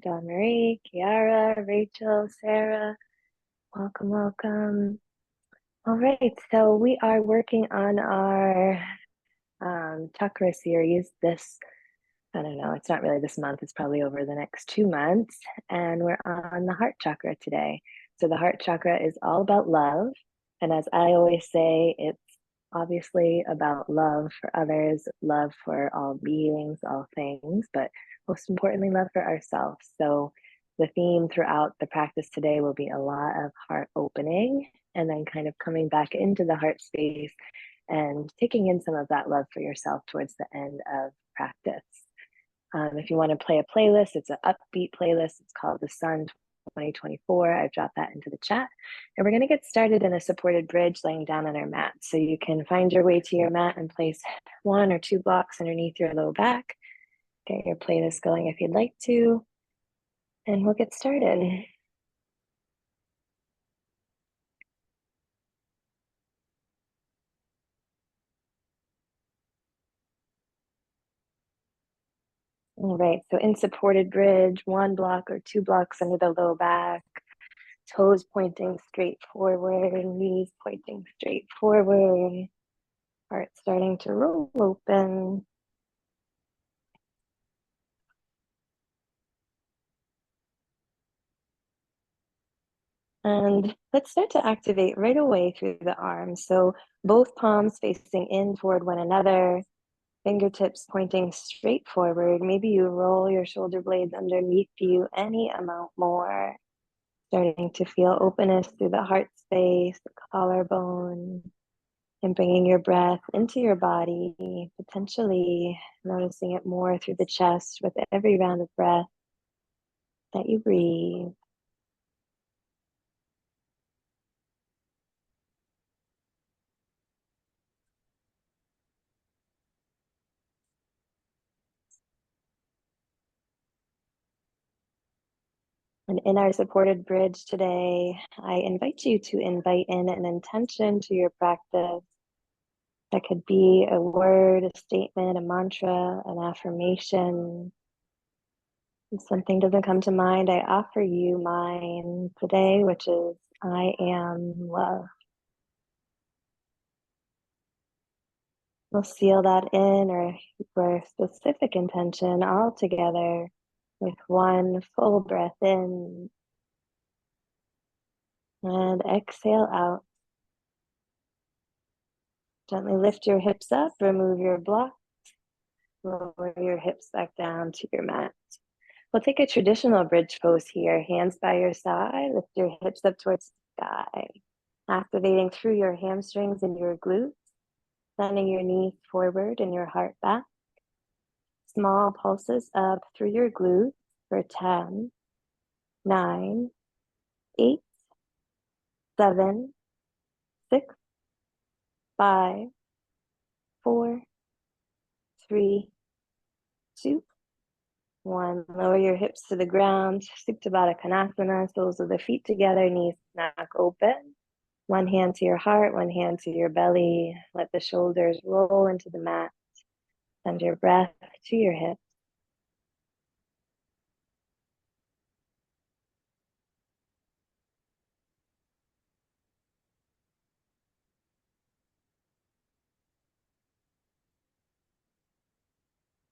Dawn Marie, Kiara, Rachel, Sarah. Welcome, welcome. All right, so we are working on our chakra series this, I don't know, it's not really this month, it's probably over the next 2 months. And we're on the heart chakra today. So the heart chakra is all about love. And as I always say, it's obviously about love for others, love for all beings, all things, but most importantly, love for ourselves. So the theme throughout the practice today will be a lot of heart opening and then kind of coming back into the heart space and taking in some of that love for yourself towards the end of practice. If you want to play a playlist, it's an upbeat playlist. It's called The Sun 2024. I've dropped that into the chat. And we're going to get started in a supported bridge laying down on our mat. So you can find your way to your mat and place 1 or 2 blocks underneath your low back. Get your playlist going if you'd like to. And we'll get started. All right, so in supported bridge, 1 block or 2 blocks under the low back, toes pointing straight forward, knees pointing straight forward, heart starting to roll open. And let's start to activate right away through the arms. So both palms facing in toward one another, fingertips pointing straight forward. Maybe you roll your shoulder blades underneath you any amount more. Starting to feel openness through the heart space, the collarbone, and bringing your breath into your body, potentially noticing it more through the chest with every round of breath that you breathe. And in our supported bridge today, I invite you to invite in an intention to your practice. That could be a word, a statement, a mantra, an affirmation. If something doesn't come to mind, I offer you mine today, which is I am love. We'll seal that in or for specific intention all together with 1 full breath in and exhale out. Gently lift your hips up, remove your block, lower your hips back down to your mat. We'll take a traditional bridge pose here, hands by your side, lift your hips up towards the sky, activating through your hamstrings and your glutes, sending your knees forward and your heart back. Small pulses up through your glutes for 10, 9, 8, 7, 6, 5, 4, 3, 2, 1. Lower your hips to the ground, Supta Baddha Konasana, soles of the feet together, knees snack open. 1 hand to your heart, 1 hand to your belly. Let the shoulders roll into the mat. Send your breath to your hips.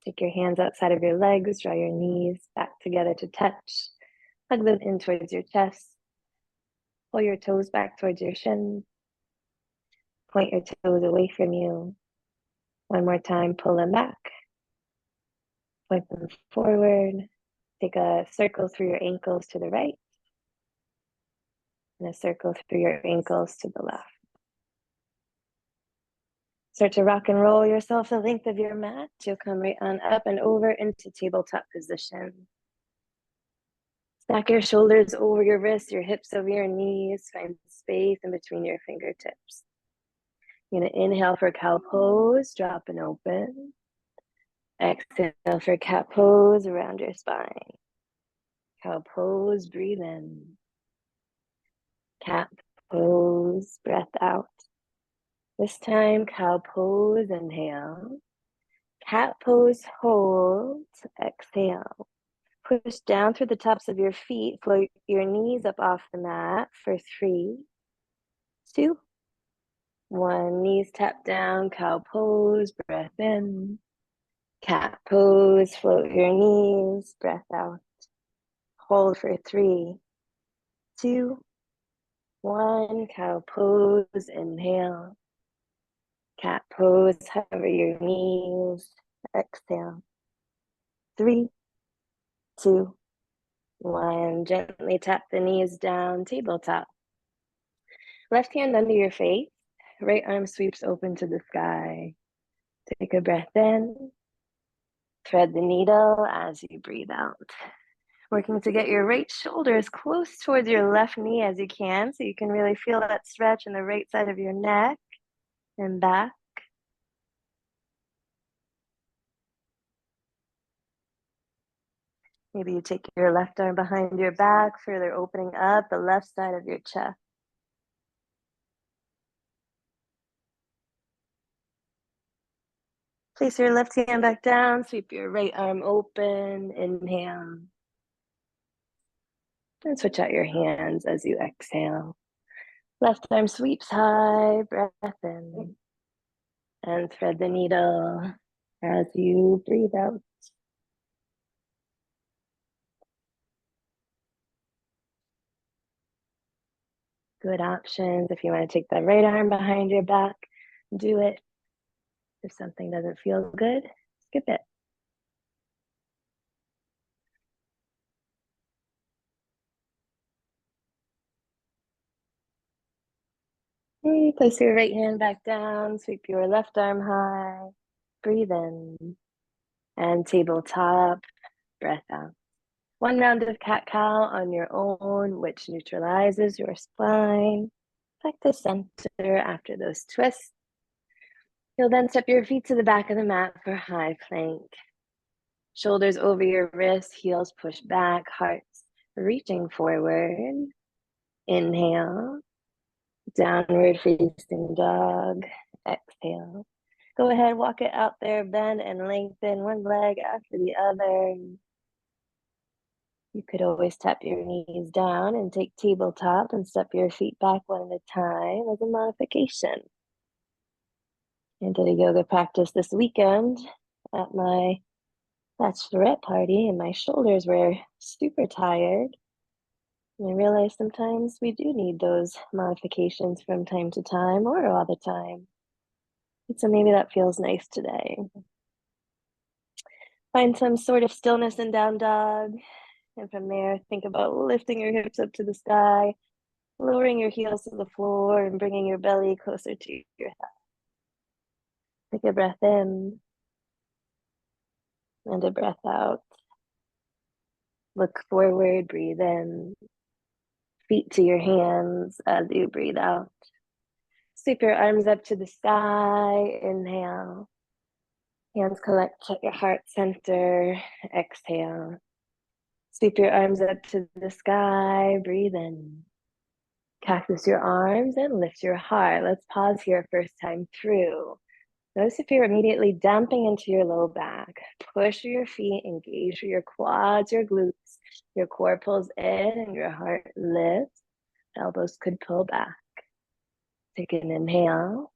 Take your hands outside of your legs, draw your knees back together to touch. Hug them in towards your chest. Pull your toes back towards your shins. Point your toes away from you. 1 more time, pull them back. Point them forward. Take a circle through your ankles to the right and a circle through your ankles to the left. Start to rock and roll yourself the length of your mat. You'll come right on up and over into tabletop position. Stack your shoulders over your wrists, your hips over your knees. Find space in between your fingertips. You're going to inhale for cow pose, drop and open. Exhale for cat pose around your spine. Cow pose, breathe in. Cat pose, breath out. This time, cow pose, inhale. Cat pose, hold, exhale. Push down through the tops of your feet. Float your knees up off the mat for 3, 2, 1. Knees tap down, cow pose, breath in. Cat pose, float your knees, breath out. Hold for 3, 2, 1. Cow pose, inhale. Cat pose, hover your knees, exhale. 3, 2, 1. Gently tap the knees down, tabletop. Left hand under your face, right arm sweeps open to the sky. Take a breath in, thread the needle as you breathe out. Working to get your right shoulder as close towards your left knee as you can, so you can really feel that stretch in the right side of your neck and back. Maybe you take your left arm behind your back, further opening up the left side of your chest. Place your left hand back down, sweep your right arm open, inhale. And switch out your hands as you exhale. Left arm sweeps high, breath in. And thread the needle as you breathe out. Good options. If you want to take the right arm behind your back, do it. If something doesn't feel good, skip it. Place your right hand back down, sweep your left arm high, breathe in, and tabletop, breath out. 1 round of cat-cow on your own, which neutralizes your spine. Back to center after those twists. You'll then step your feet to the back of the mat for high plank. Shoulders over your wrists, heels push back, hearts reaching forward. Inhale, downward facing dog. Exhale. Go ahead, walk it out there, bend and lengthen one leg after the other. You could always tap your knees down and take tabletop and step your feet back one at a time as a modification. I did a yoga practice this weekend at my bachelorette party, and my shoulders were super tired. And I realized sometimes we do need those modifications from time to time or all the time. And so maybe that feels nice today. Find some sort of stillness in down dog. And from there, think about lifting your hips up to the sky, lowering your heels to the floor, and bringing your belly closer to your head. Take a breath in and a breath out. Look forward, breathe in. Feet to your hands as you breathe out. Sweep your arms up to the sky. Inhale. Hands collect at your heart center. Exhale. Sweep your arms up to the sky. Breathe in. Cactus your arms and lift your heart. Let's pause here first time through. Notice if you're immediately dumping into your low back. Push your feet, engage your quads, your glutes. Your core pulls in and your heart lifts. Elbows could pull back. Take an inhale.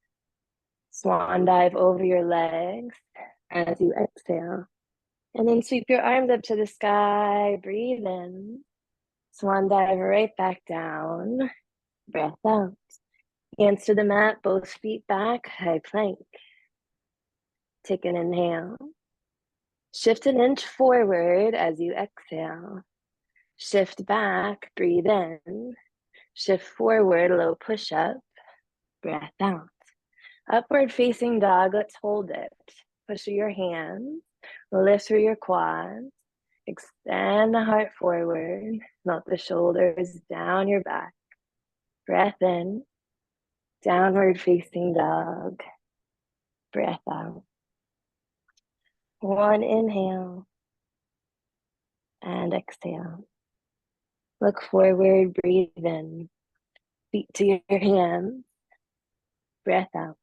Swan dive over your legs as you exhale. And then sweep your arms up to the sky. Breathe in. Swan dive right back down. Breath out. Hands to the mat, both feet back, high plank. Take an inhale. Shift an inch forward as you exhale. Shift back, breathe in. Shift forward, low push-up. Breath out. Upward facing dog, let's hold it. Push through your hands, lift through your quads, extend the heart forward, melt the shoulders down your back. Breath in, downward facing dog. Breath out. 1 inhale and exhale. Look forward, breathe in. Feet to your hands. Breath out.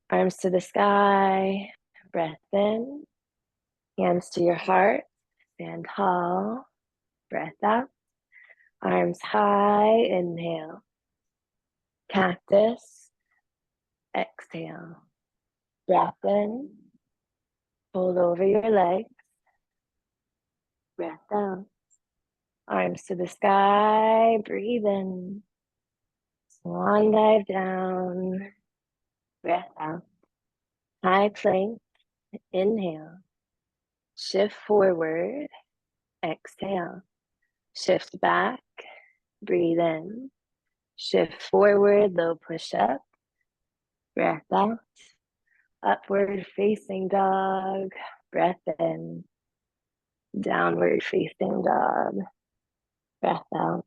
Arms to the sky. Breath in. Hands to your heart. Stand tall. Breath out. Arms high. Inhale. Cactus. Exhale. Breath in. Fold over your legs. Breath out. Arms to the sky. Breathe in. Swan dive down. Breath out. High plank. Inhale. Shift forward. Exhale. Shift back. Breathe in. Shift forward. Low push up. Breath out. Upward facing dog. Breath in. Downward facing dog. Breath out.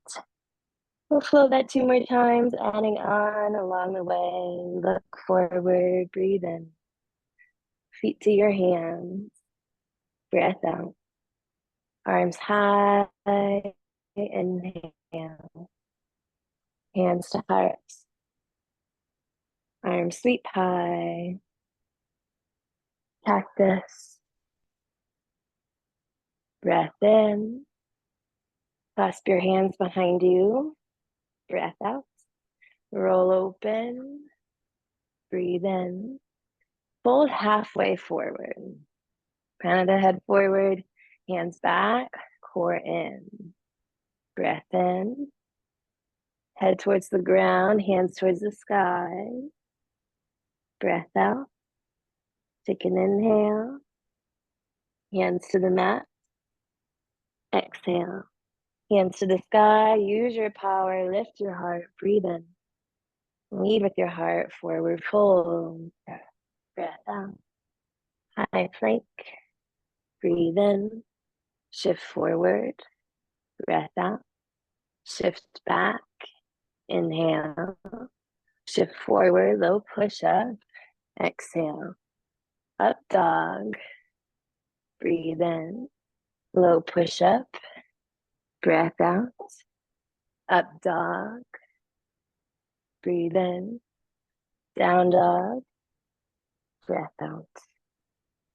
We'll flow that 2 more times, adding on along the way. Look forward, breathe in. Feet to your hands. Breath out. Arms high. Inhale. Hands to heart. Arms sweep high. Cactus. Breath in. Clasp your hands behind you. Breath out. Roll open. Breathe in. Fold halfway forward. Crown of the head forward. Hands back. Core in. Breath in. Head towards the ground. Hands towards the sky. Breath out. Take an inhale. Hands to the mat. Exhale. Hands to the sky. Use your power. Lift your heart. Breathe in. Lead with your heart. Forward fold. Breath out. High plank. Breathe in. Shift forward. Breath out. Shift back. Inhale. Shift forward. Low push up. Exhale. Up dog. Breathe in. Low push up. Breath out. Up dog. Breathe in. Down dog. Breath out.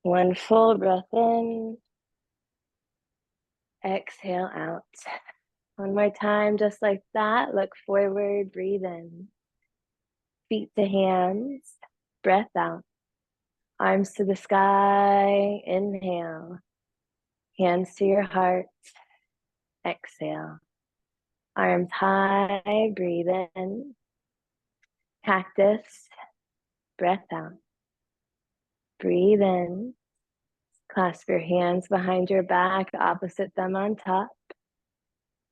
One full breath in. Exhale out. One more time, just like that. Look forward, breathe in. Feet to hands. Breath out. Arms to the sky. Inhale. Hands to your heart. Exhale. Arms high. Breathe in. Cactus. Breath out. Breathe in. Clasp your hands behind your back, opposite them on top.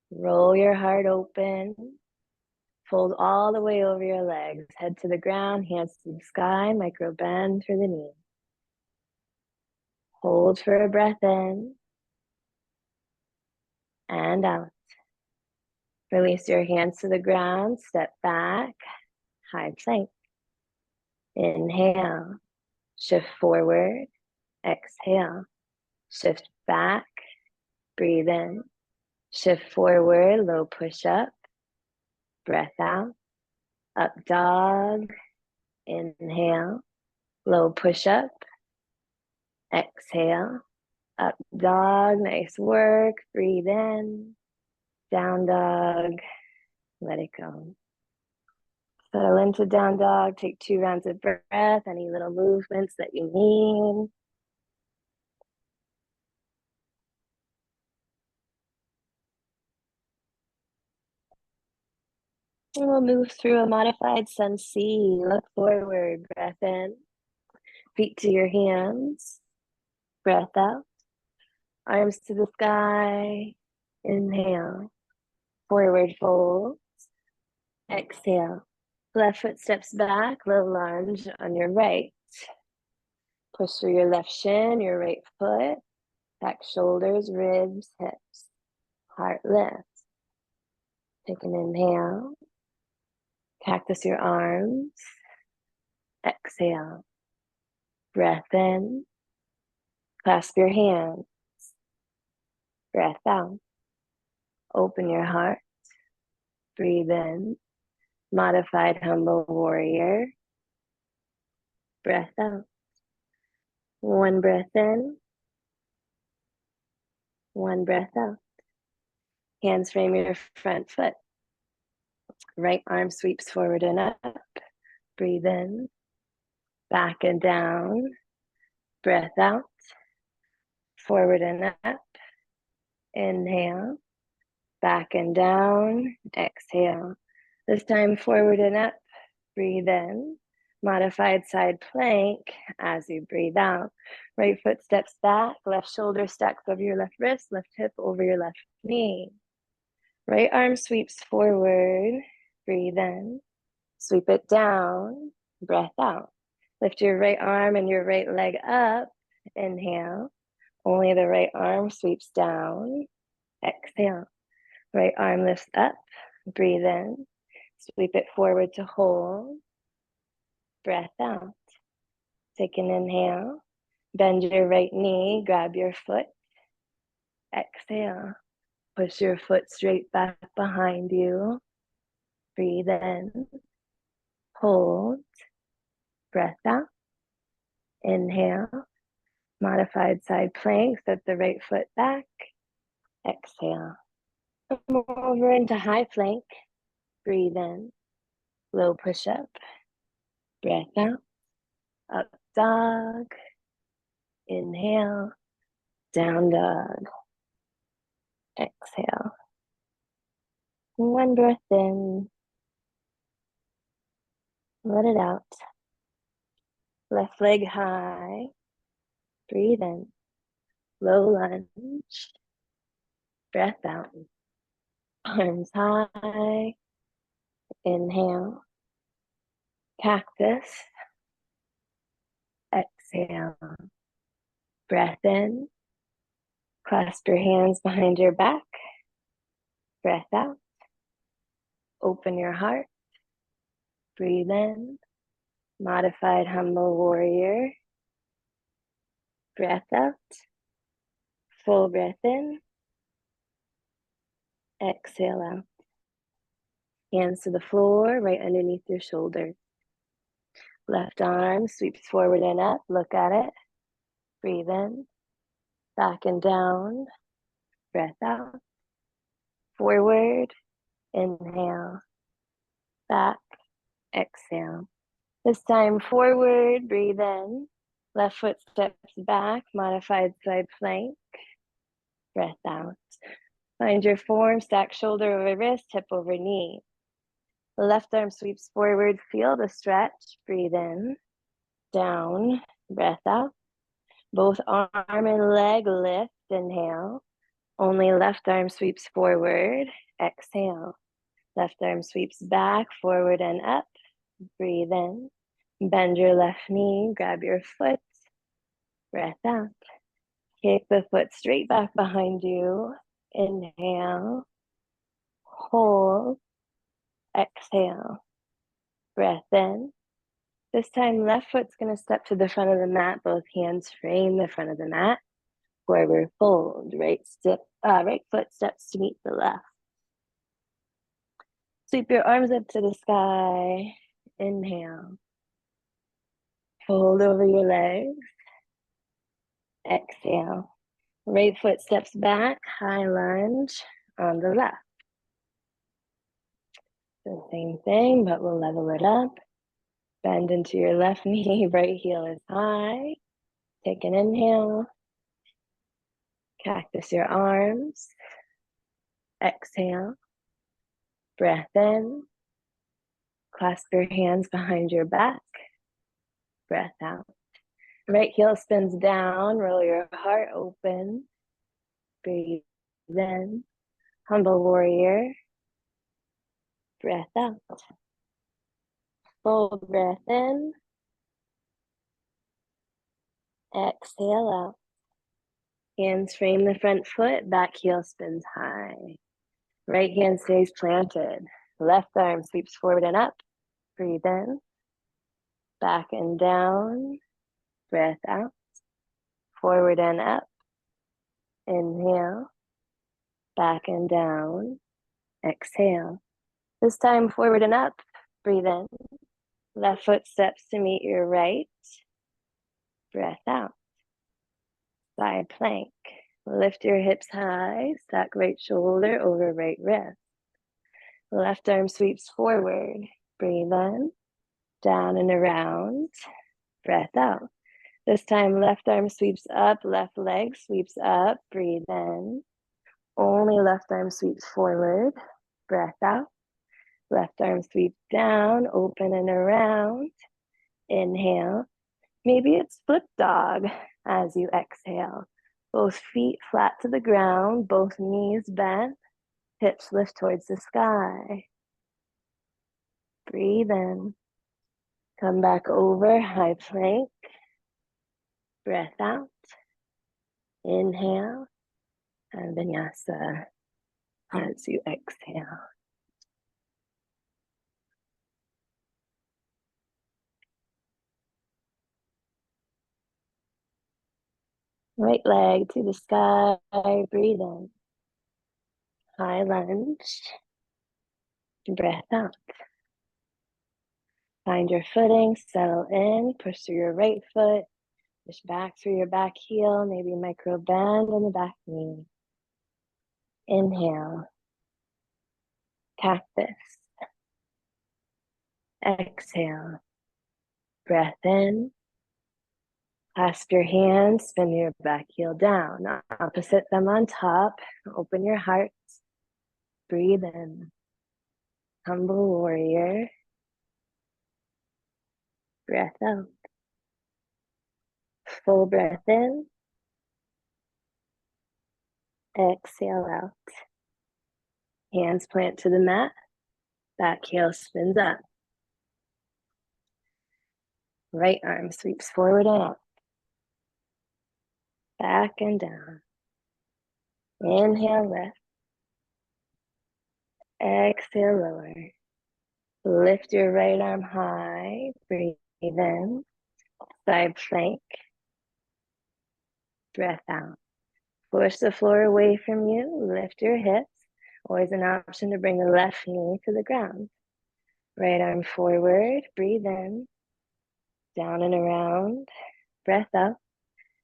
Roll your heart open. Fold all the way over your legs. Head to the ground, hands to the sky, micro bend through the knee. Hold for a breath in. And out. Release your hands to the ground, step back, high plank. Inhale, shift forward, exhale, shift back, breathe in, shift forward, low push up, breath out, up dog, inhale, low push up, exhale, up dog, nice work, breathe in, down dog, let it go. Settle into down dog, take 2 rounds of breath, any little movements that you need. And we'll move through a modified sun C. Look forward, breath in. Feet to your hands, breath out. Arms to the sky, inhale. Forward fold, exhale. Left foot steps back, low lunge on your right. Push through your left shin, your right foot. Back shoulders, ribs, hips. Heart lifts. Take an inhale. Cactus your arms. Exhale. Breath in. Clasp your hands. Breath out. Open your heart. Breathe in. Modified humble warrior. Breath out. One breath in. One breath out. Hands frame your front foot. Right arm sweeps forward and up. Breathe in. Back and down. Breath out. Forward and up. Inhale. Back and down. Exhale. This time forward and up. Breathe in. Modified side plank as you breathe out. Right foot steps back. Left shoulder stacks over your left wrist. Left hip over your left knee. Right arm sweeps forward. Breathe in. Sweep it down. Breath out. Lift your right arm and your right leg up. Inhale. Only the right arm sweeps down. Exhale. Right arm lifts up. Breathe in. Sweep it forward to hold. Breath out. Take an inhale. Bend your right knee. Grab your foot. Exhale. Push your foot straight back behind you. Breathe in. Hold. Breath out. Inhale. Modified side plank. Step the right foot back. Exhale. Move over into high plank. Breathe in. Low push up. Breath out. Up dog. Inhale. Down dog. Exhale. One breath in. Let it out. Left leg high. Breathe in. Low lunge. Breath out. Arms high. Inhale. Cactus. Exhale. Breath in. Clasp your hands behind your back. Breath out. Open your heart. Breathe in. Modified humble warrior. Breath out. Full breath in. Exhale out. Hands to the floor, right underneath your shoulders. Left arm sweeps forward and up. Look at it. Breathe in. Back and down. Breath out. Forward. Inhale. Back. Exhale. This time forward. Breathe in. Left foot steps back. Modified side plank. Breath out. Find your form. Stack shoulder over wrist. Hip over knee. The left arm sweeps forward. Feel the stretch. Breathe in. Down. Breath out. Both arm and leg lift. Inhale. Only left arm sweeps forward. Exhale. Left arm sweeps back, forward and up. Breathe in. Bend your left knee. Grab your foot. Breath out. Kick the foot straight back behind you. Inhale. Hold. Exhale. Breath in. This time, left foot's going to step to the front of the mat. Both hands frame the front of the mat. Forward fold. Right foot steps to meet the left. Sweep your arms up to the sky. Inhale. Fold over your legs. Exhale. Right foot steps back. High lunge on the left. The same thing, but we'll level it up. Bend into your left knee. Right heel is high. Take an inhale. Cactus your arms. Exhale. Breath in. Clasp your hands behind your back. Breath out. Right heel spins down. Roll your heart open. Breathe in. Humble warrior. Breath out. Full breath in. Exhale out. Hands frame the front foot. Back heel spins high. Right hand stays planted. Left arm sweeps forward and up. Breathe in. Back and down. Breath out. Forward and up. Inhale. Back and down. Exhale. This time forward and up. Breathe in. Left foot steps to meet your right. Breath out. Side plank. Lift your hips high, stack right shoulder over right wrist. Left arm sweeps forward. Breathe in, down and around. Breath out. This time, left arm sweeps up, left leg sweeps up. Breathe in. Only left arm sweeps forward. Breath out. Left arm sweeps down, open and around. Inhale. Maybe it's flip dog as you exhale. Both feet flat to the ground, both knees bent, hips lift towards the sky. Breathe in. Come back over, high plank. Breath out. Inhale. And Vinyasa as you exhale. Right leg to the sky. Breathe in. High lunge. Breath out. Find your footing, settle in, push through your right foot, push back through your back heel, maybe micro bend in the back knee. Inhale. Cactus. Exhale. Breath in. Clasp your hands, spin your back heel down. Opposite thumb on top. Open your heart. Breathe in. Humble warrior. Breath out. Full breath in. Exhale out. Hands plant to the mat. Back heel spins up. Right arm sweeps forward and up. Back and down. Inhale, lift. Exhale, lower. Lift your right arm high. Breathe in. Side plank. Breath out. Push the floor away from you. Lift your hips. Always an option to bring the left knee to the ground. Right arm forward. Breathe in. Down and around. Breath up.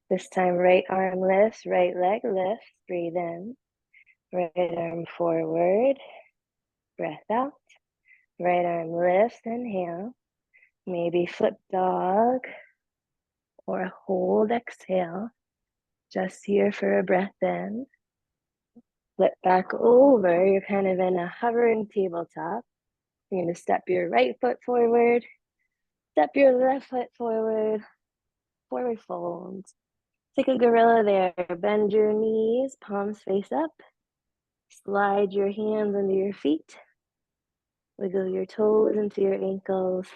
This time, right arm lifts, right leg lifts. Breathe in. Right arm forward. Breath out. Right arm lifts. Inhale. Maybe flip dog or hold. Exhale. Just here for a breath in. Flip back over. You're kind of in a hovering tabletop. You're going to step your right foot forward. Step your left foot forward. Forward fold. Take a gorilla there. Bend your knees, palms face up. Slide your hands under your feet. Wiggle your toes into your ankles.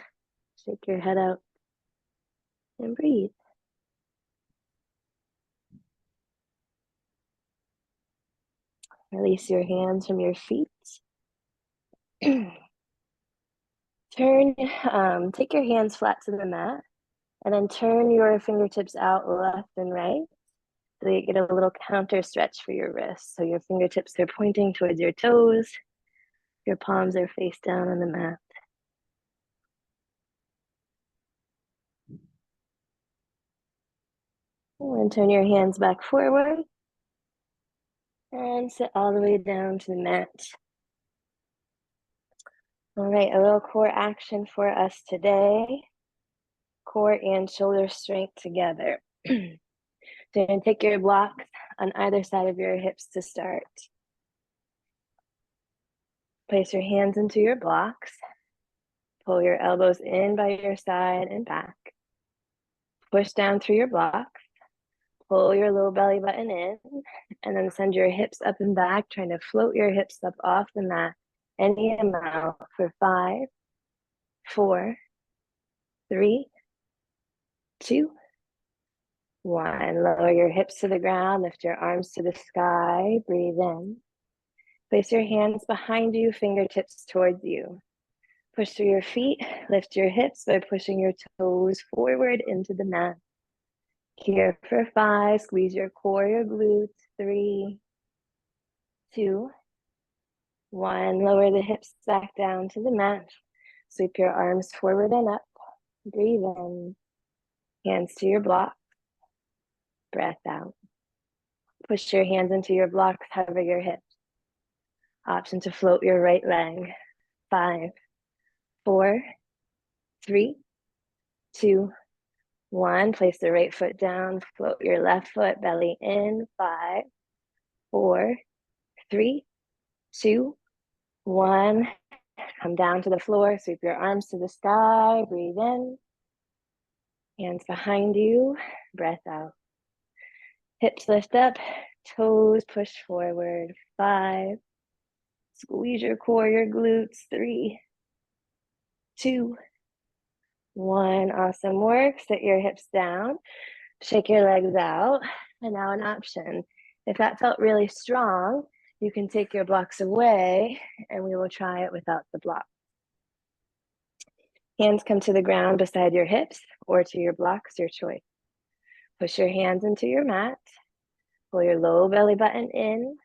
Shake your head out. And breathe. Release your hands from your feet. Take your hands flat to the mat. And then turn your fingertips out left and right. So you get a little counter stretch for your wrists. So your fingertips are pointing towards your toes. Your palms are face down on the mat. And turn your hands back forward. And sit all the way down to the mat. All right, a little core action for us today. Core and shoulder strength together. So you're going to take your blocks on either side of your hips to start. Place your hands into your blocks. Pull your elbows in by your side and back. Push down through your blocks. Pull your low belly button in. And then send your hips up and back, trying to float your hips up off the mat any amount for 5, 4, 3, 2, 1. Lower your hips to the ground. Lift your arms to the sky. Breathe in. Place your hands behind you, fingertips towards you. Push through your feet. Lift your hips by pushing your toes forward into the mat. Here for 5. Squeeze your core, your glutes. 3, 2, 1. Lower the hips back down to the mat. Sweep your arms forward and up. Breathe in. Hands to your block. Breath out. Push your hands into your blocks, hover your hips. Option to float your right leg. 5, 4, 3, 2, 1. Place the right foot down, float your left foot, belly in. 5, 4, 3, 2, 1. Come down to the floor, sweep your arms to the sky, breathe in. Hands behind you, breath out. Hips lift up, toes push forward. 5, squeeze your core, your glutes. 3, 2, 1. Awesome work. Sit your hips down, shake your legs out. And now an option. If that felt really strong, you can take your blocks away and we will try it without the block. Hands come to the ground beside your hips or to your blocks, your choice. Push your hands into your mat. Pull your low belly button in.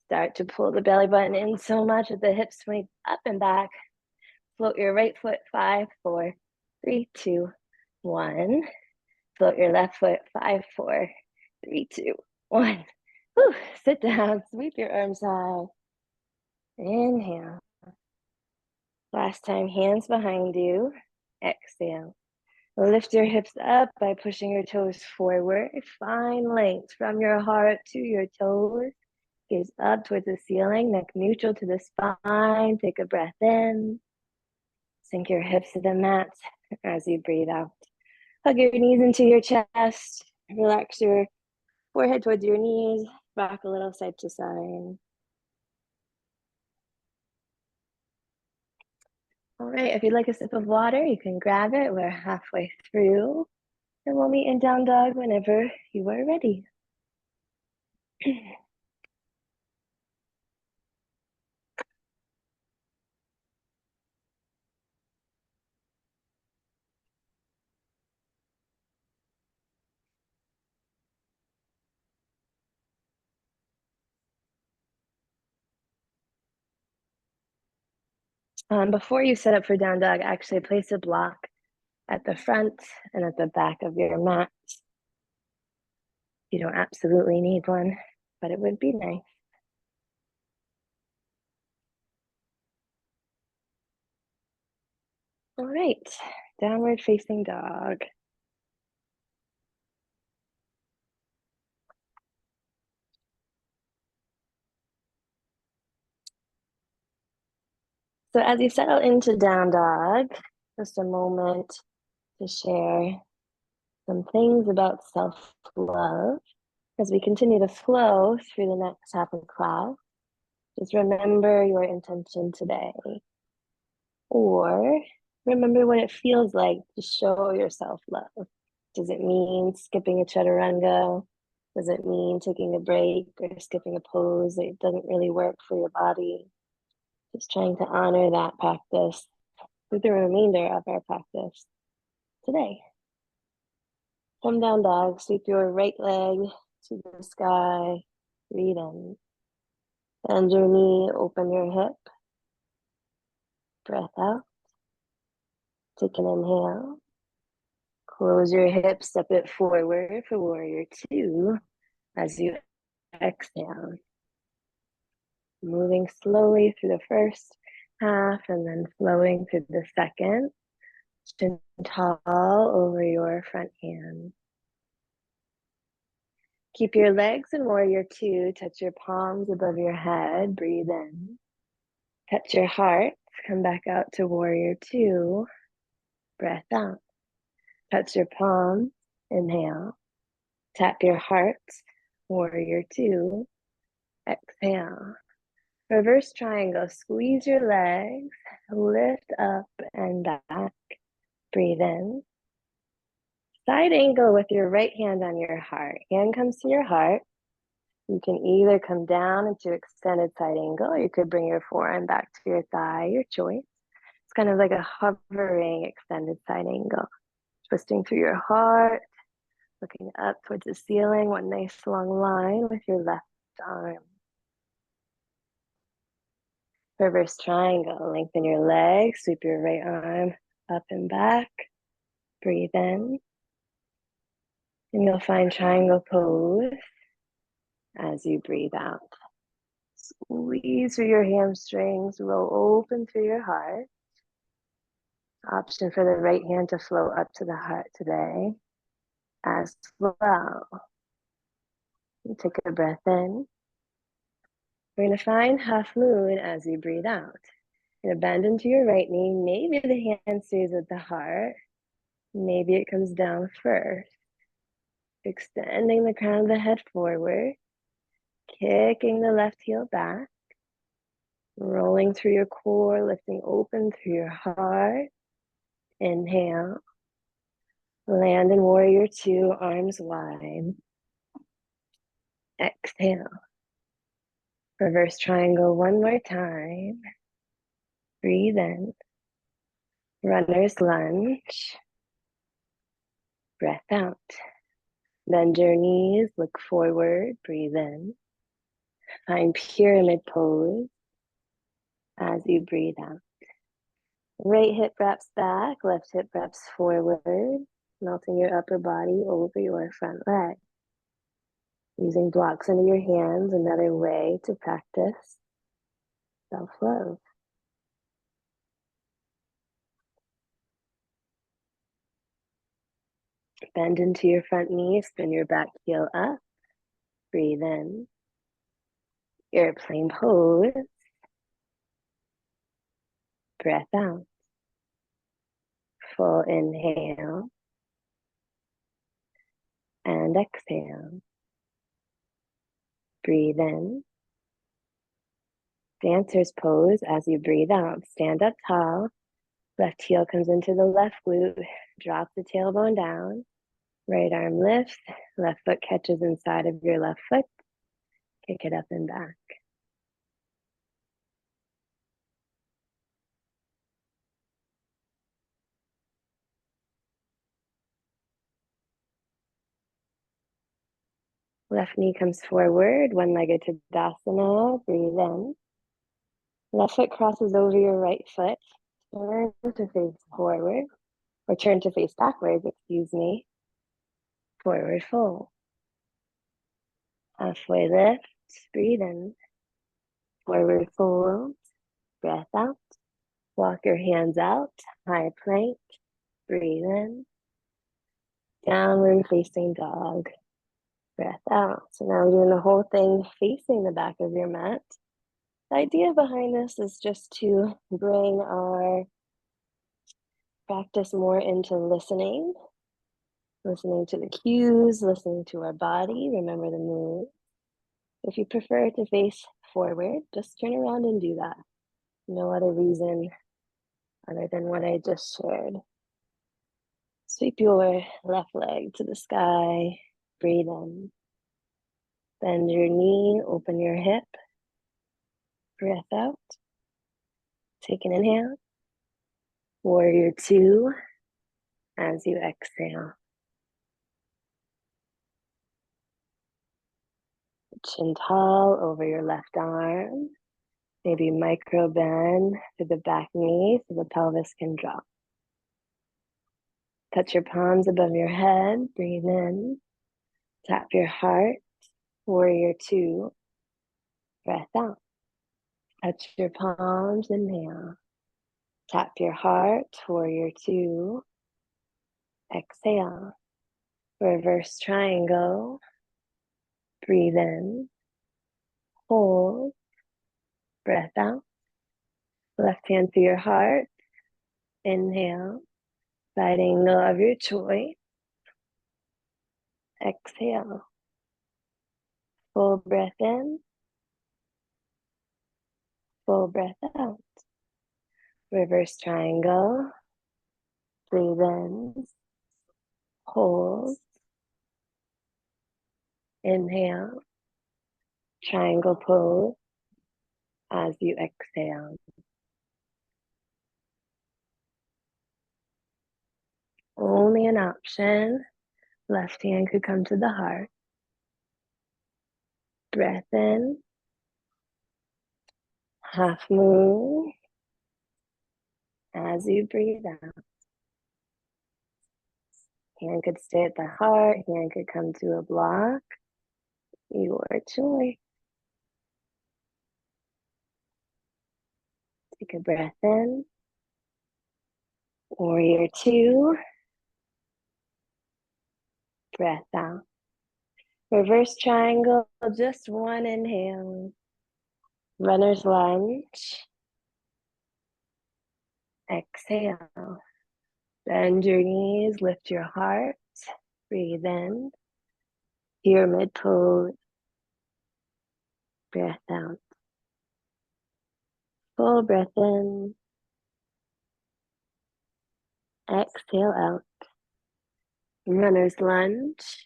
Start to pull the belly button in so much that the hips swing up and back. Float your right foot. 5, 4, 3, 2, 1. Float your left foot. 5, 4, 3, 2, 1. Whew. Sit down, sweep your arms high. Inhale. Last time, hands behind you. Exhale. Lift your hips up by pushing your toes forward. Find length from your heart to your toes. Gaze up towards the ceiling, neck neutral to the spine. Take a breath in. Sink your hips to the mat as you breathe out. Hug your knees into your chest. Relax your forehead towards your knees. Rock a little side to side. All right, if you'd like a sip of water, you can grab it. We're halfway through. And we'll meet in down dog whenever you are ready. Before you set up for down dog, actually place a block at the front and at the back of your mat. You don't absolutely need one, but it would be nice. All right, downward facing dog. So as you settle into down dog, just a moment to share some things about self-love as we continue to flow through the next half of class. Just remember your intention today, or remember what it feels like to show yourself love. Does it mean skipping a chaturanga? Does it mean taking a break or skipping a pose that doesn't really work for your body? Just trying to honor that practice through the remainder of our practice today. Come down dog, sweep your right leg to the sky, breathe in. Bend your knee, open your hip. Breath out. Take an inhale. Close your hips, step it forward for warrior 2 as you exhale. Moving slowly through the first half and then flowing through the second. Chin tall over your front hand. Keep your legs in warrior 2. Touch your palms above your head. Breathe in. Touch your heart. Come back out to warrior 2. Breath out. Touch your palms. Inhale. Tap your heart. Warrior 2. Exhale. Reverse triangle. Squeeze your legs. Lift up and back. Breathe in. Side angle with your right hand on your heart. Hand comes to your heart. You can either come down into extended side angle, or you could bring your forearm back to your thigh, your choice. It's kind of like a hovering extended side angle. Twisting through your heart, looking up towards the ceiling, one nice long line with your left arm. Reverse triangle, lengthen your legs, sweep your right arm up and back. Breathe in. And you'll find triangle pose. as you breathe out. Squeeze through your hamstrings, roll open through your heart. Option for the right hand to flow up to the heart today as well. Take a breath in. We're going to find half moon as you breathe out. You're going to bend into your right knee. Maybe the hand stays at the heart. Maybe it comes down first. Extending the crown of the head forward. Kicking the left heel back. Rolling through your core, lifting open through your heart. Inhale. Land in warrior two, arms wide. Exhale. Reverse triangle one more time. Breathe in. Runner's lunge. Breath out. Bend your knees, look forward, breathe in. Find pyramid pose as you breathe out. Right hip wraps back, left hip wraps forward, melting your upper body over your front leg. Using blocks under your hands, another way to practice self-love. Bend into your front knee, spin your back heel up, breathe in. Airplane pose. Breath out. Full inhale and exhale. Breathe in. Dancer's pose as you breathe out. Stand up tall. Left heel comes into the left glute. Drop the tailbone down. Right arm lifts. Left foot catches inside of your left foot. Kick it up and back. Left knee comes forward. One-legged Tadasana. Breathe in. Left foot crosses over your right foot. Turn to face forward. Or turn to face backwards, excuse me. Forward fold. Halfway lift. Breathe in. Forward fold. Breath out. Walk your hands out. High plank. Breathe in. Downward facing dog. Breath out. So now we're doing the whole thing facing the back of your mat. The idea behind this is just to bring our practice more into listening to the cues, listening to our body, remember the move. If you prefer to face forward, just turn around and do that. No other reason other than what I just shared. Sweep your left leg to the sky, breathe in. Bend your knee, open your hip, breath out. Take an inhale, warrior two, as you exhale. Chin tall over your left arm. Maybe micro bend to the back knee so the pelvis can drop. Touch your palms above your head. Breathe in. Tap your heart. Warrior two. Breath out. Touch your palms. Inhale. Tap your heart. Warrior two. Exhale. Reverse triangle. Breathe in. Hold. Breath out. Left hand to your heart. Inhale. Side angle of your choice. Exhale. Full breath in. Full breath out. Reverse triangle. Breathe in. Hold. Inhale. Triangle pose as you exhale. Only an option. Left hand could come to the heart. Breath in. Half moon as you breathe out. Hand could stay at the heart. Hand could come to a block. your choice. Take a breath in. Warrior two. Breath out. Reverse triangle, just one inhale. Runner's lunge. Exhale. Bend your knees, lift your heart. Breathe in. Pyramid pose. Breath out. Full breath in. Exhale out. Runner's lunge.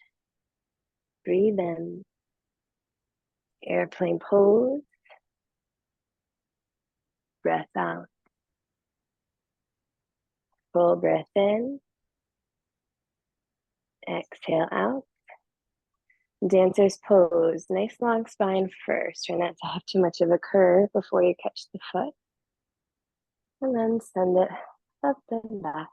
Breathe in. Airplane pose. Breath out. Full breath in. Exhale out. Dancer's pose. Nice long spine first. Try not to have too much of a curve before you catch the foot. And then send it up and back.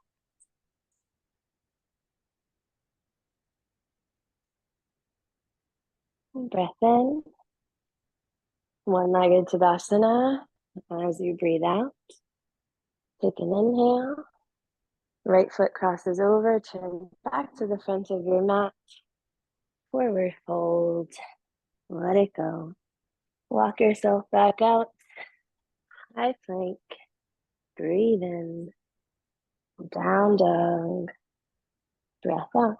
Breath in. One-legged Tadasana. As you breathe out, take an inhale. Right foot crosses over, turn back to the front of your mat. Forward fold. Let it go. Walk yourself back out. High plank. Breathe in. Down dog. Breath out.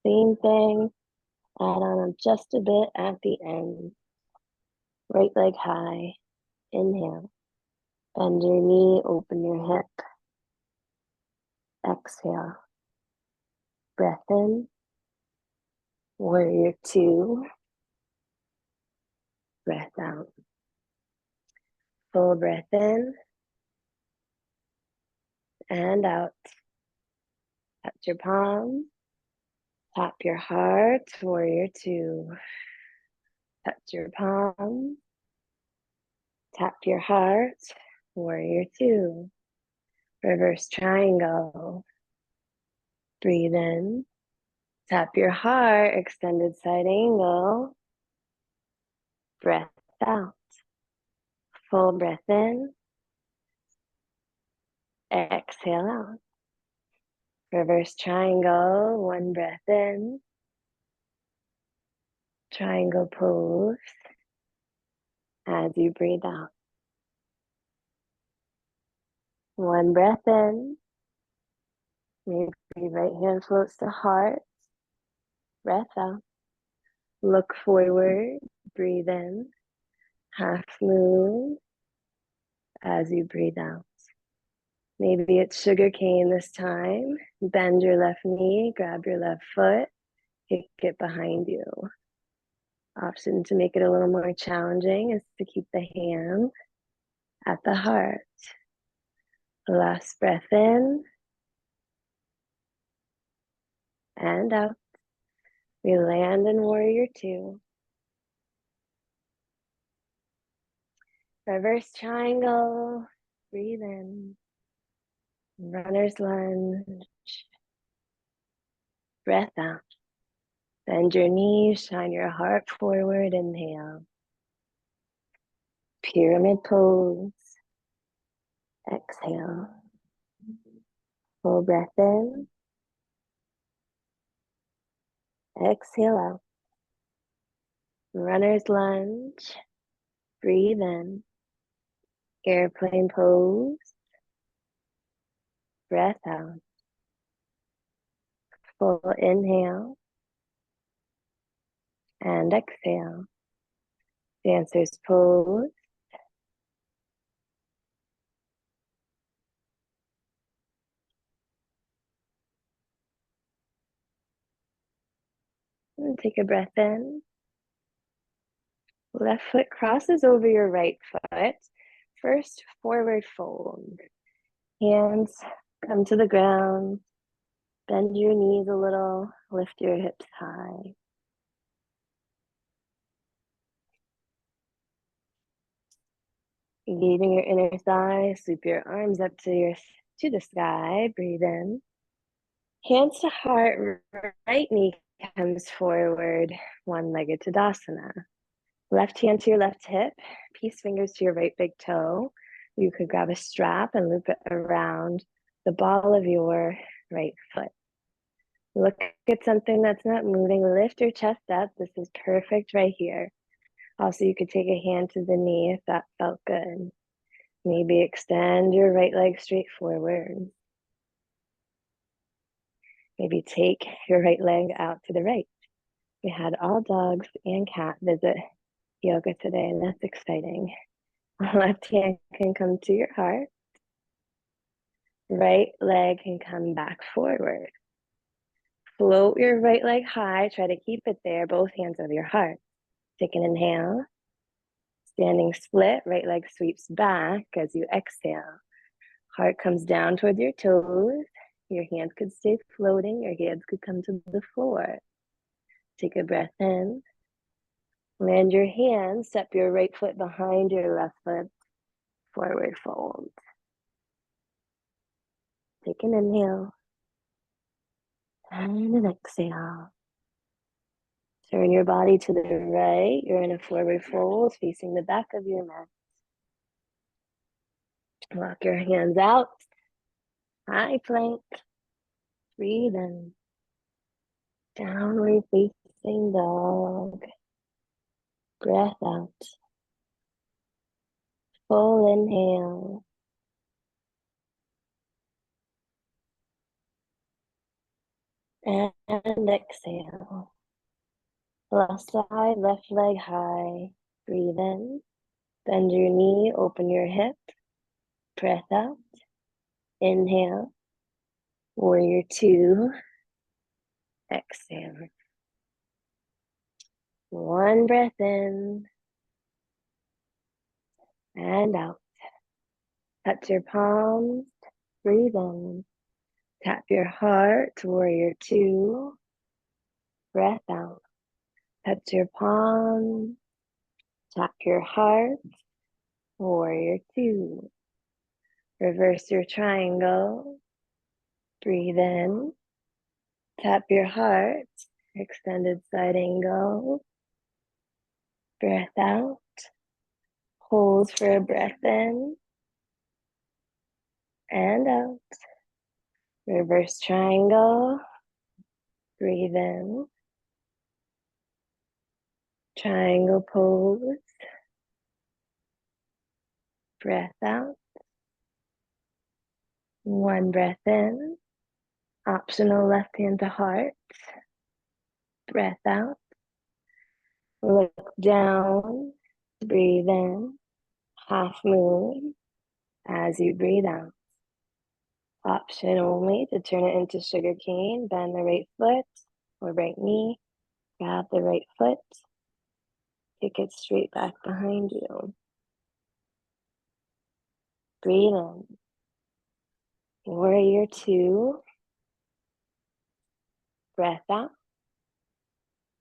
Same thing. Add on just a bit at the end. Right leg high. Inhale. Bend your knee, open your hip. Exhale. Breath in. Warrior two. Breath out. Full breath in. And out. Touch your palms. Tap your heart. Warrior two. Touch your palms. Tap your heart. Warrior two. Reverse triangle. Breathe in. Tap your heart. Extended side angle. Breath out. Full breath in. Exhale out. Reverse triangle. One breath in. Triangle pose. As you breathe out. One breath in. Maybe right hand floats to heart. Breath out. Look forward. Breathe in. Half moon. As you breathe out. Maybe it's sugar cane this time. Bend your left knee. Grab your left foot. Kick it behind you. Option to make it a little more challenging is to keep the hand at the heart. Last breath in. And out. We land in warrior two. Reverse triangle. Breathe in. Runner's lunge. Breath out. Bend your knees. Shine your heart forward. Inhale. Pyramid pose. Exhale. Full breath in. Exhale out. Runner's lunge. Breathe in. Airplane pose. Breath out. Full inhale. And exhale. Dancer's pose. And take a breath in. Left foot crosses over your right foot. First, forward fold. Hands come to the ground. Bend your knees a little. Lift your hips high. Engaging your inner thigh. Sweep your arms up to the sky. Breathe in. Hands to heart. Right knee comes forward, one-legged Tadasana. Left hand to your left hip, peace fingers to your right big toe. You could grab a strap and loop it around the ball of your right foot. Look at something that's not moving. Lift your chest up. This is perfect right here. Also, you could take a hand to the knee if that felt good. Maybe extend your right leg straight forward. Maybe take your right leg out to the right. We had all dogs and cat visit yoga today, and that's exciting. Left hand can come to your heart. Right leg can come back forward. Float your right leg high. Try to keep it there, both hands over your heart. Take an inhale. Standing split, right leg sweeps back as you exhale. Heart comes down towards your toes. Your hands could stay floating. Your hands could come to the floor. Take a breath in. Land your hands. Step your right foot behind your left foot. Forward fold. Take an inhale. And an exhale. Turn your body to the right. You're in a forward fold facing the back of your mat. Walk your hands out. High plank. Breathe in. Downward facing dog. Breath out. Full inhale. And exhale. Left side, left leg high. Breathe in. Bend your knee, open your hip. Breath out. Inhale. Warrior two. Exhale. One breath in. And out. Touch your palms. Breathe in. Tap your heart. Warrior two. Breath out. Touch your palms. Tap your heart. Warrior two. Reverse your triangle. Breathe in. Tap your heart. Extended side angle. Breath out. Hold for a breath in. And out. Reverse triangle. Breathe in. Triangle pose. Breath out. One breath in. Optional left hand to heart. Breath out. Look down. Breathe in. Half moon as you breathe out. Option only to turn it into sugar cane. Bend the right foot or right knee. Grab the right foot. Kick it straight back behind you. Breathe in. Warrior two. Breath out.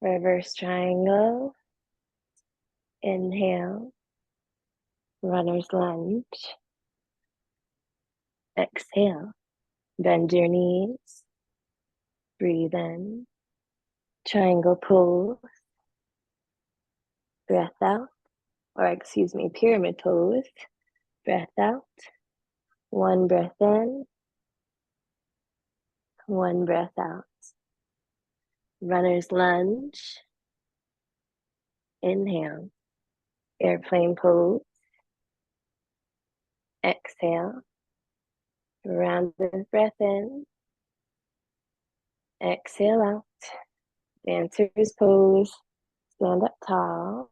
Reverse triangle. Inhale. Runner's lunge. Exhale. Bend your knees. Breathe in. Triangle pose. Breath out. Pyramid pose. Breath out. One breath in. One breath out. Runner's lunge. Inhale. Airplane pose. Exhale. Rounded breath in. Exhale out. Dancer's pose. Stand up tall.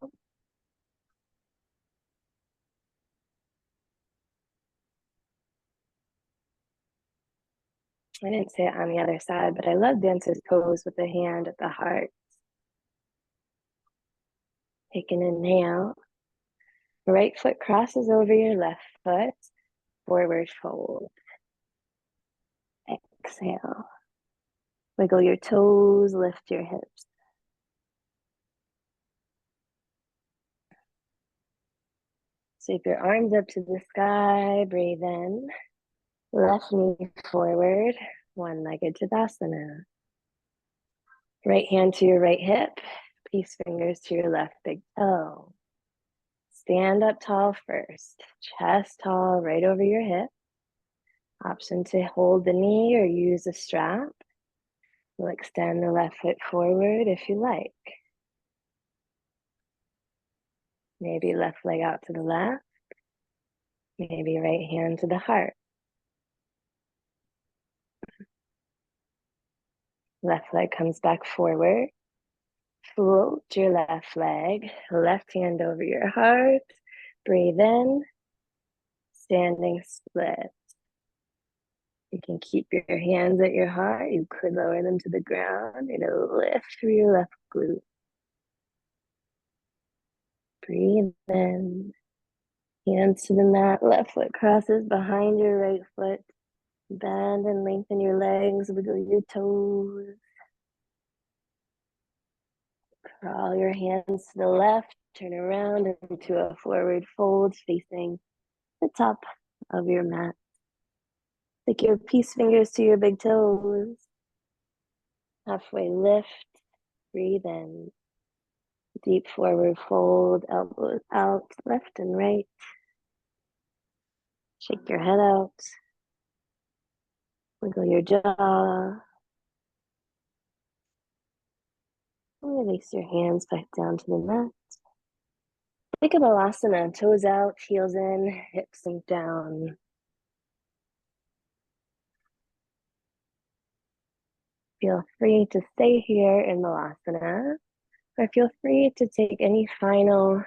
I didn't say it on the other side, but I love dancer's pose with the hand at the heart. Take an inhale. Right foot crosses over your left foot. Forward fold. Exhale. Wiggle your toes, lift your hips. Sweep your arms up to the sky. Breathe in. Left knee forward. One-legged Tadasana. Right hand to your right hip, peace fingers to your left big toe. Stand up tall first, chest tall right over your hip. Option to hold the knee or use a strap. We'll extend the left foot forward if you like. Maybe left leg out to the left. Maybe right hand to the heart. Left leg comes back forward. Float your left leg, left hand over your heart. Breathe in, standing split. You can keep your hands at your heart. You could lower them to the ground. It'll lift through your left glute. Breathe in. Hands to the mat. Left foot crosses behind your right foot. Bend and lengthen your legs. Wiggle your toes. Crawl your hands to the left. Turn around into a forward fold facing the top of your mat. Take your peace fingers to your big toes. Halfway lift. Breathe in. Deep forward fold. Elbows out, left and right. Shake your head out. Wiggle your jaw. Release your hands back down to the mat. Think of Balasana, toes out, heels in, hips sink down. Feel free to stay here in Balasana, or feel free to take any final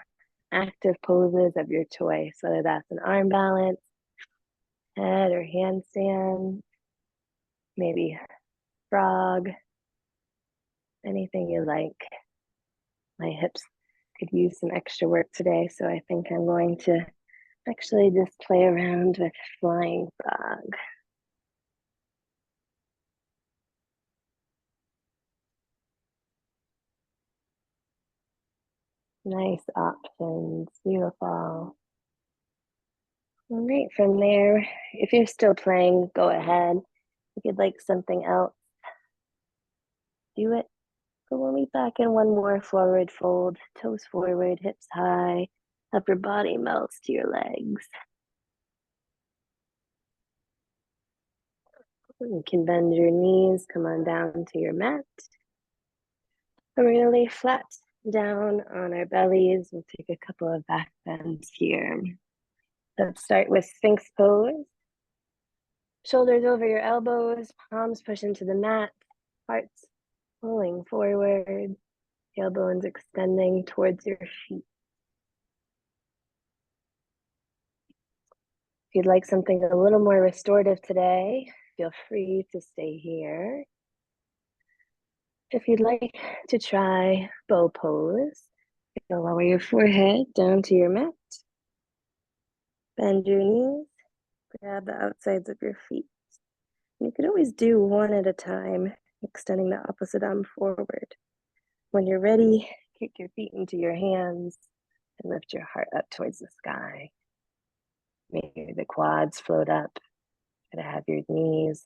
active poses of your choice, whether that's an arm balance, head or handstand, maybe frog, anything you like. My hips could use some extra work today, so I think I'm going to actually just play around with flying frog. Nice options, beautiful. All right, from there, if you're still playing, go ahead. If you'd like something else, do it. But we'll meet back in one more forward fold, toes forward, hips high, upper body melts to your legs. You can bend your knees, come on down to your mat. And we're gonna lay flat down on our bellies. We'll take a couple of back bends here. Let's start with Sphinx pose. Shoulders over your elbows, palms push into the mat, hearts pulling forward, tailbones extending towards your feet. If you'd like something a little more restorative today, feel free to stay here. If you'd like to try bow pose, you'll lower your forehead down to your mat, bend your knees, grab the outsides of your feet. You can always do one at a time, extending the opposite arm forward. When you're ready, kick your feet into your hands and lift your heart up towards the sky. Maybe the quads float up. Try to have your knees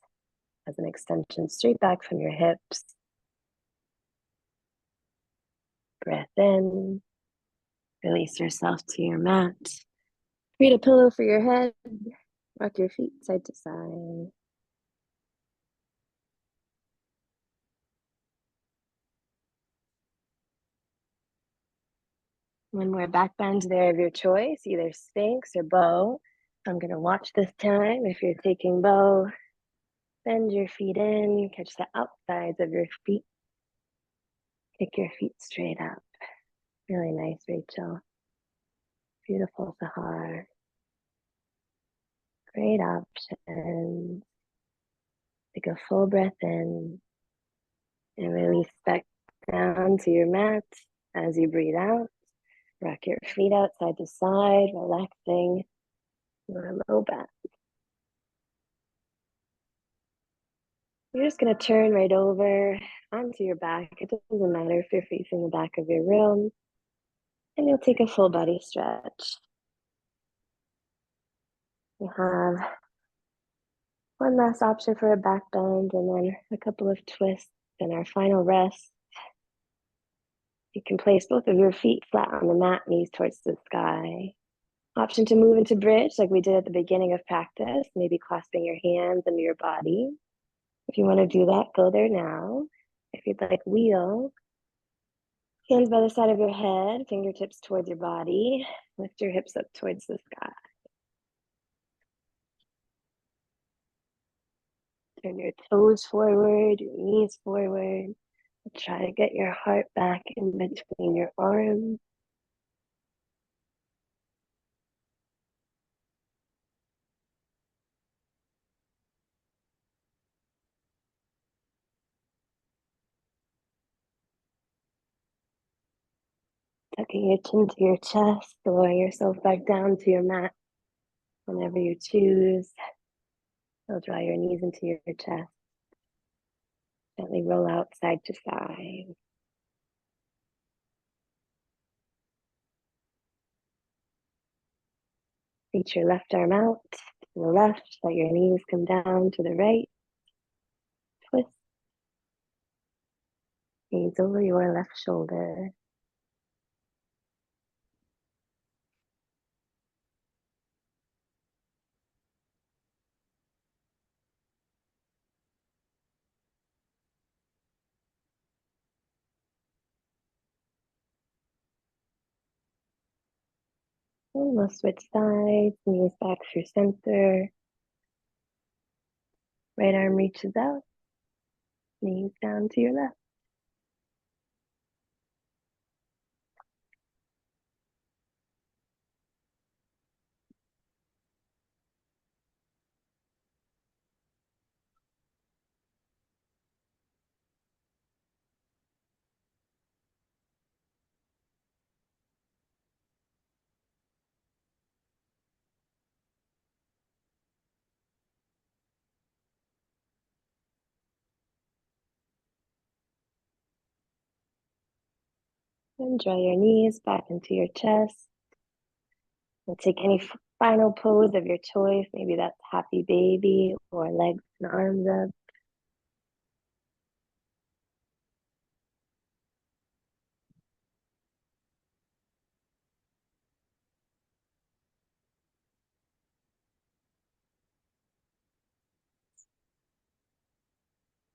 as an extension straight back from your hips. Breath in. Release yourself to your mat. Create a pillow for your head. Rock your feet side to side. One more back bend there of your choice, either Sphinx or bow. I'm going to watch this time. If you're taking bow, bend your feet in, catch the outsides of your feet. Kick your feet straight up. Really nice, Rachel. Beautiful, Sahar. Great option. Take a full breath in and release back down to your mat as you breathe out. Rock your feet out side to side, relaxing your low back. You're just going to turn right over onto your back. It doesn't matter if you're facing the back of your room. And you'll take a full body stretch. You have one last option for a back bend and then a couple of twists and our final rest. You can place both of your feet flat on the mat, knees towards the sky. Option to move into bridge like we did at the beginning of practice, maybe clasping your hands under your body. If you want to do that, go there now. If you'd like wheel, hands by the side of your head, fingertips towards your body. Lift your hips up towards the sky. Turn your toes forward, your knees forward. Try to get your heart back in between your arms. Tucking your chin to your chest, lowering yourself back down to your mat whenever you choose. You'll draw your knees into your chest. Gently roll out side to side. Reach your left arm out to the left. Let your knees come down to the right. Twist. Knees over your left shoulder. And we'll switch sides. Knees back through center. Right arm reaches out. Knees down to your left. And draw your knees back into your chest. And take any final pose of your choice. Maybe that's happy baby or legs and arms up.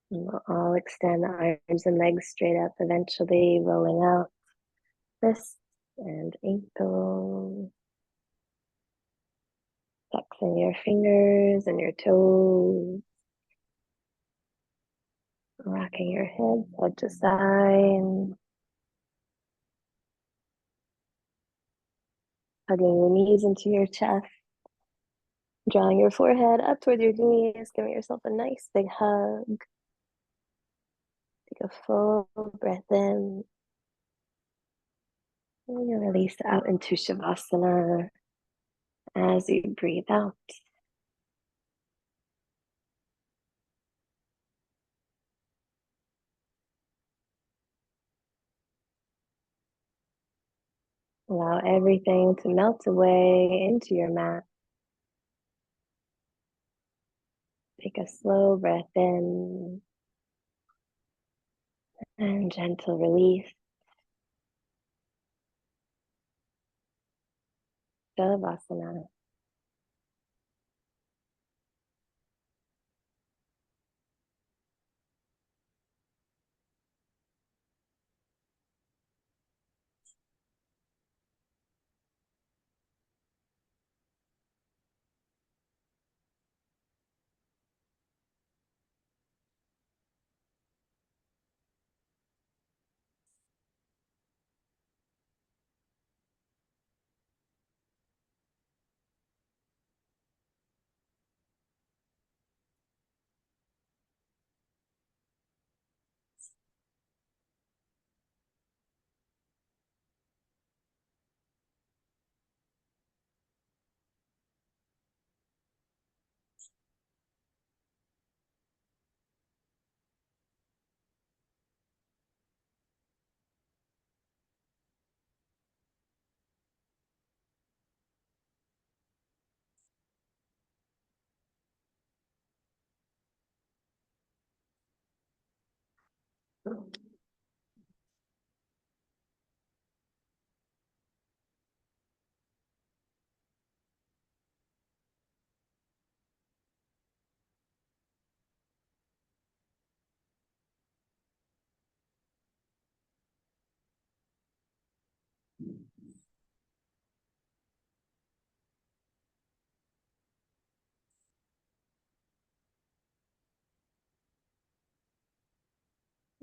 And we'll all extend the arms and legs straight up, eventually rolling out wrists and ankles. Flexing your fingers and your toes. Rocking your head side to side. Hugging your knees into your chest. Drawing your forehead up toward your knees, giving yourself a nice big hug. Take a full breath in. And you release out into Shavasana as you breathe out. Allow everything to melt away into your mat. Take a slow breath in and gentle release. Shavasana.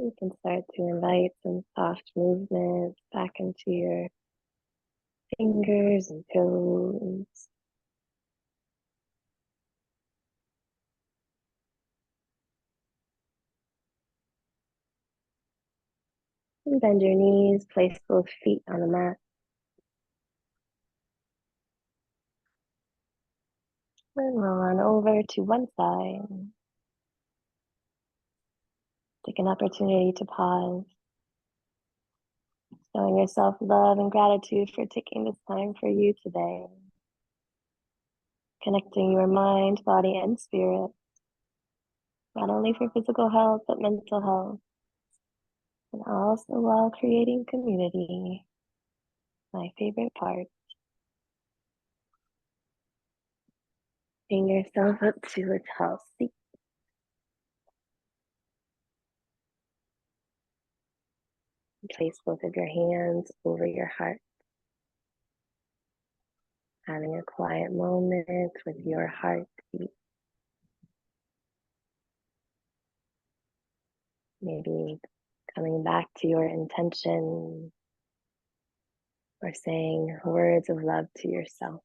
You can start to invite some soft movements back into your fingers and toes. And bend your knees, place both feet on the mat. And roll on over to one side. Take an opportunity to pause, showing yourself love and gratitude for taking this time for you today. Connecting your mind, body, and spirit, not only for physical health, but mental health, and also while creating community. My favorite part. Bring yourself up to a tall seat. Place both of your hands over your heart. Having a quiet moment with your heartbeat. Maybe coming back to your intention or saying words of love to yourself.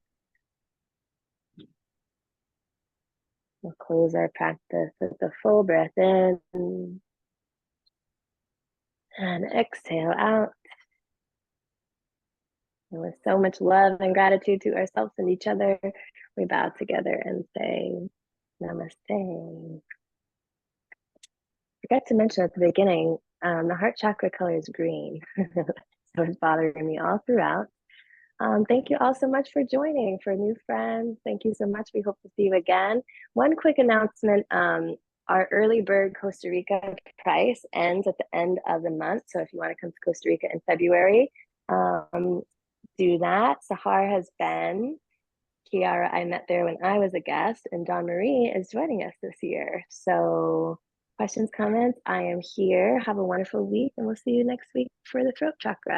We'll close our practice with a full breath in and exhale out. And with so much love and gratitude to ourselves and each other, we bow together and say, Namaste. Forgot to mention at the beginning, the heart chakra color is green. So it's bothering me all throughout. Thank you all so much for joining. For new friends, thank you so much. We hope to see you again. One quick announcement, our early bird Costa Rica price ends at the end of the month. So if you want to come to Costa Rica in February, do that. Sahar has been. Kiara, I met there when I was a guest, and Dawn Marie is joining us this year. So questions, comments, I am here. Have a wonderful week, and we'll see you next week for the throat chakra.